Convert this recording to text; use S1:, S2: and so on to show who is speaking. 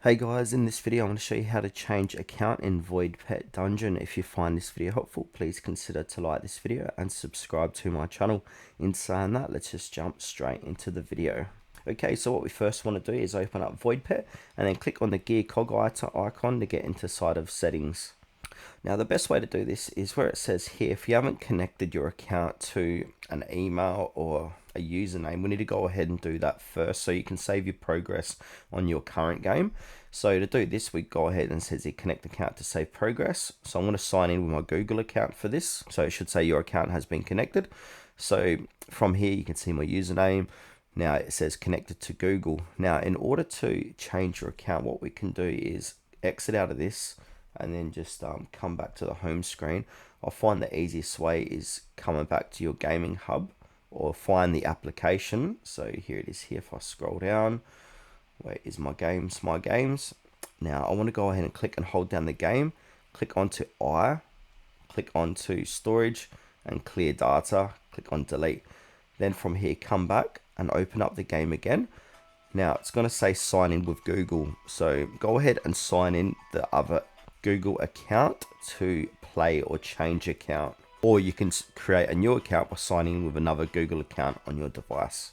S1: Hey guys, in this video I'm going to show you how to change account in Voidpet Dungeon. If you find this video helpful, please consider to like this video and subscribe to my channel. In saying that, let's just jump straight into the video. Okay, so what we first want to do is open up Voidpet and then click on the gear cog icon to get into side of settings. Now the best way to do this is where it says here, if you haven't connected your account to an email or a username, we need to go ahead and do that first so you can save your progress on your current game. So to do this, we go ahead and says here, connect account to save progress. So I'm going to sign in with my Google account for this. So it should say your account has been connected. So from here, you can see my username. Now it says connected to Google. Now in order to change your account, what we can do is exit out of this and then just come back to the home screen. I find the easiest way is coming back to your gaming hub or find the application. So here it is here. If I scroll down, where is my games? My games. Now I want to go ahead and click and hold down the game. Click onto click onto storage and clear data. Click on delete. Then from here, come back and open up the game again. Now it's going to say sign in with Google. So go ahead and sign in the other Google account to play or change account, or you can create a new account by signing in with another Google account on your device.